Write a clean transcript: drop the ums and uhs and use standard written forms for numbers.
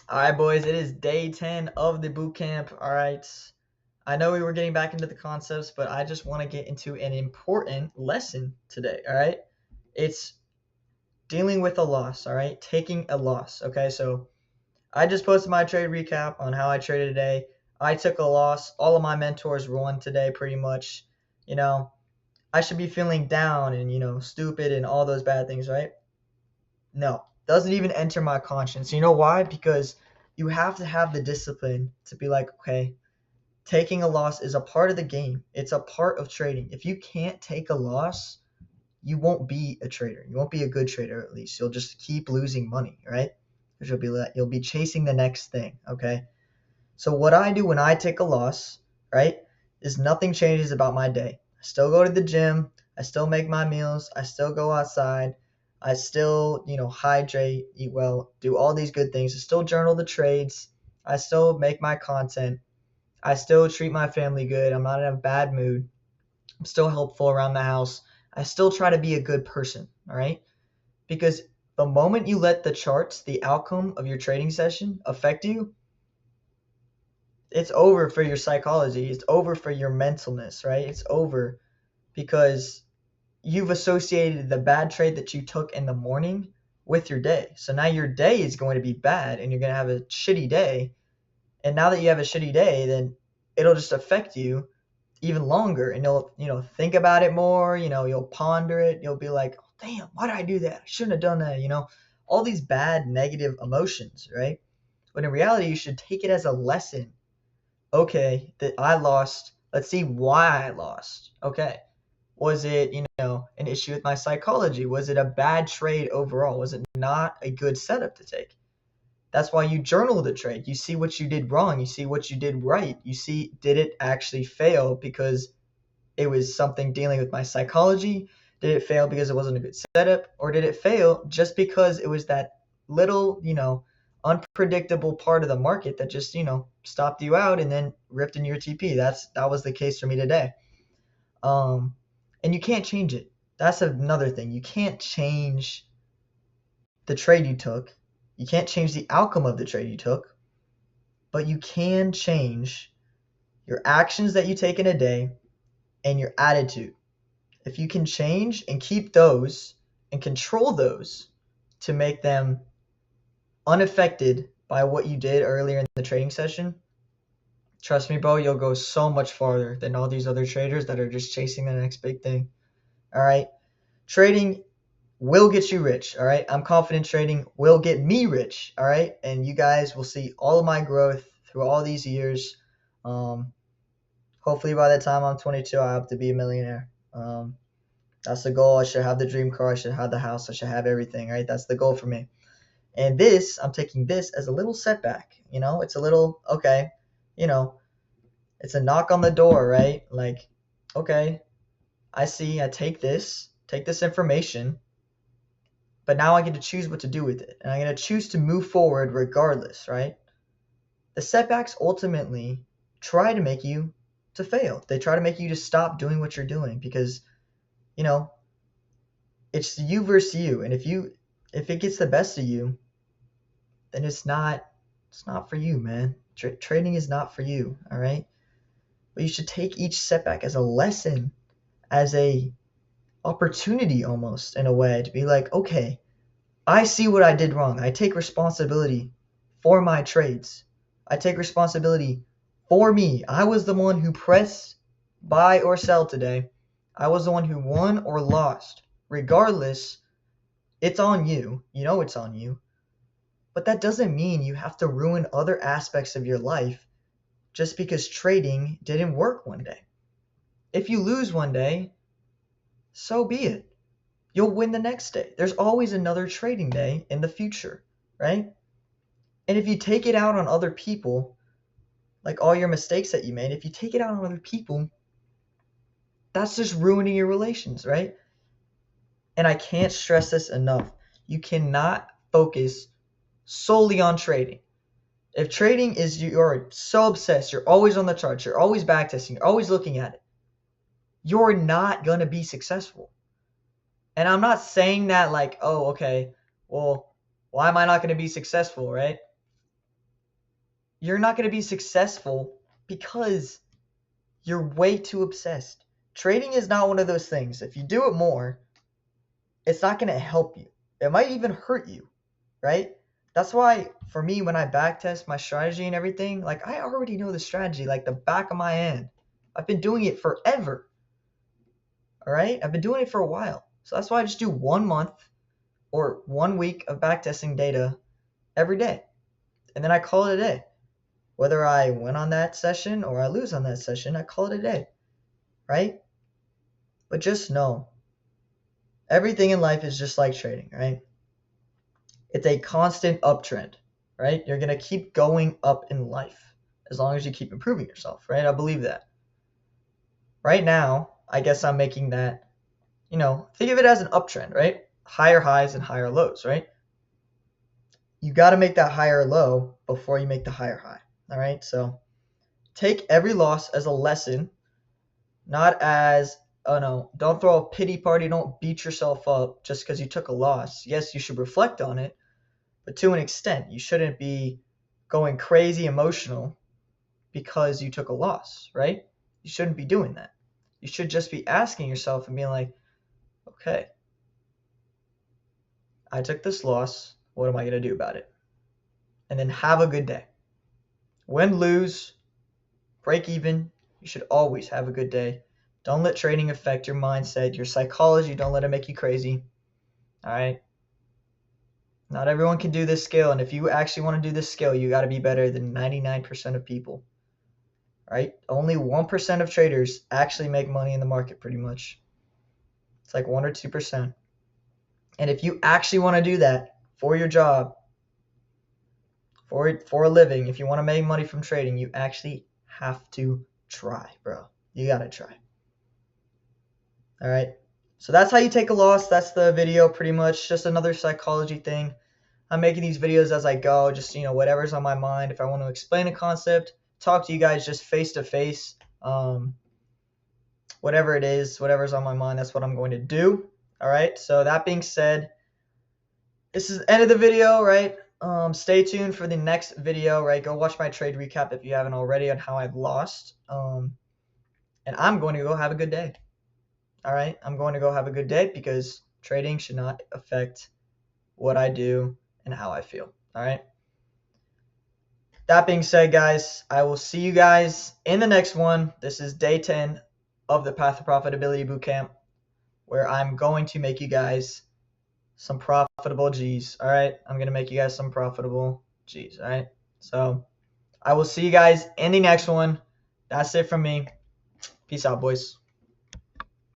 All right, boys, it is day 10 of the boot camp. All right. I know we were getting back into the concepts, but I just want to get into an important lesson today. All right. It's dealing with a loss. All right. Taking a loss. Okay. So I just posted my trade recap on how I traded today. I took a loss. All of my mentors won today, pretty much. You know, I should be feeling down and, stupid and all those bad things, right? No, doesn't even enter my conscience. You know why? Because you have to have the discipline to be like, okay, taking a loss is a part of the game. It's a part of trading. If you can't take a loss, you won't be a trader. You won't be a good trader, at least. You'll just keep losing money, right? Because you'll be chasing the next thing, okay? So what I do when I take a loss, right, is nothing changes about my day. I still go to the gym, I still make my meals, I still go outside, I still, hydrate, eat well, do all these good things. I still journal the trades, I still make my content, I still treat my family good. I'm not in a bad mood. I'm still helpful around the house. I still try to be a good person, all right? Because the moment you let the charts, the outcome of your trading session affect you, it's over for your psychology. It's over for your mentalness, right? It's over because you've associated the bad trade that you took in the morning with your day. So now your day is going to be bad and you're going to have a shitty day. And now that you have a shitty day, then it'll just affect you even longer and you'll, think about it more, you'll ponder it. You'll be like, oh, damn, why did I do that? I shouldn't have done that. All these bad negative emotions, right? But in reality, you should take it as a lesson. Okay, that I lost. Let's see why I lost. Okay. Was it, an issue with my psychology? Was it a bad trade overall? Was it not a good setup to take? That's why you journal the trade. You see what you did wrong. You see what you did right. You see, did it actually fail because it was something dealing with my psychology? Did it fail because it wasn't a good setup? Or did it fail just because it was that little, unpredictable part of the market that just, stopped you out and then ripped in your TP? That was the case for me today. Um, and you can't change it. That's another thing. You can't change the trade you took. You can't change the outcome of the trade you took, but you can change your actions that you take in a day and your attitude. If you can change and keep those and control those to make them unaffected by what you did earlier in the trading session, trust me, bro, you'll go so much farther than all these other traders that are just chasing the next big thing. All right. Trading will get you rich. All right. I'm confident trading will get me rich. All right. And you guys will see all of my growth through all these years. Um, Hopefully by the time I'm 22, I hope to be a millionaire. That's the goal. I should have the dream car. I should have the house. I should have everything, right? That's the goal for me. And I'm taking this as a little setback. It's a little, okay, you know, it's a knock on the door, right? Like, okay, I take this information, but now I get to choose what to do with it. And I'm going to choose to move forward regardless, right? The setbacks ultimately try to make you to fail. They try to make you to stop doing what you're doing because, you know, it's you versus you. And if it gets the best of you, then it's not for you, man. Trading is not for you, all right? But you should take each setback as a lesson, as a opportunity almost in a way to be like, okay, I see what I did wrong. I take responsibility for my trades. I take responsibility for me. I was the one who pressed buy or sell today. I was the one who won or lost. Regardless, it's on you. You know it's on you. But that doesn't mean you have to ruin other aspects of your life just because trading didn't work one day. If you lose one day, so be it. You'll win the next day. There's always another trading day in the future, right? And if you take it out on other people, like all your mistakes that you made, if you take it out on other people, that's just ruining your relations, right? And I can't stress this enough. You cannot focus solely on trading. If trading is you're so obsessed, you're always on the charts, you're always backtesting, you're always looking at it, you're not going to be successful. And I'm not saying that like, oh, okay, well, why am I not going to be successful, right? you're not going to be successful because you're way too obsessed. Trading is not one of those things. If you do it more, it's not going to help you. It might even hurt you, right? That's why for me, when I backtest my strategy and everything, like I already know the strategy like the back of my hand. I've been doing it forever. All right? I've been doing it for a while. So that's why I just do 1 month or 1 week of backtesting data every day. And then I call it a day. Whether I win on that session or I lose on that session, I call it a day. Right? But just know, everything in life is just like trading, right? It's a constant uptrend, right? You're going to keep going up in life as long as you keep improving yourself, right? I believe that. Right now, I guess I'm making that, think of it as an uptrend, right? Higher highs and higher lows, right? You got to make that higher low before you make the higher high, all right? So take every loss as a lesson, not as, oh no, don't throw a pity party, don't beat yourself up just because you took a loss. Yes, you should reflect on it, but to an extent. You shouldn't be going crazy emotional because you took a loss, right? You shouldn't be doing that. You should just be asking yourself and being like, okay, I took this loss. What am I going to do about it? And then have a good day. Win, lose, break even, you should always have a good day. Don't let trading affect your mindset, your psychology. Don't let it make you crazy. All right? Not everyone can do this skill. And if you actually want to do this skill, you got to be better than 99% of people. Right? Only 1% of traders actually make money in the market pretty much. It's like 1 or 2%. And if you actually want to do that for your job, for a living, if you want to make money from trading, you actually have to try, bro. You got to try. All right? So that's how you take a loss. That's the video pretty much. Just another psychology thing. I'm making these videos as I go, just, whatever's on my mind. If I want to explain a concept, talk to you guys just face to face. Whatever it is, whatever's on my mind, that's what I'm going to do. All right. So that being said, this is the end of the video, right? Stay tuned for the next video, right? Go watch my trade recap if you haven't already on how I've lost. And I'm going to go have a good day. All right. I'm going to go have a good day because trading should not affect what I do and how I feel. All right. That being said, guys, I will see you guys in the next one. This is day 10 of the Path to Profitability Bootcamp, where I'm going to make you guys some profitable G's. All right. I'm going to make you guys some profitable G's. All right. So I will see you guys in the next one. That's it from me. Peace out, boys.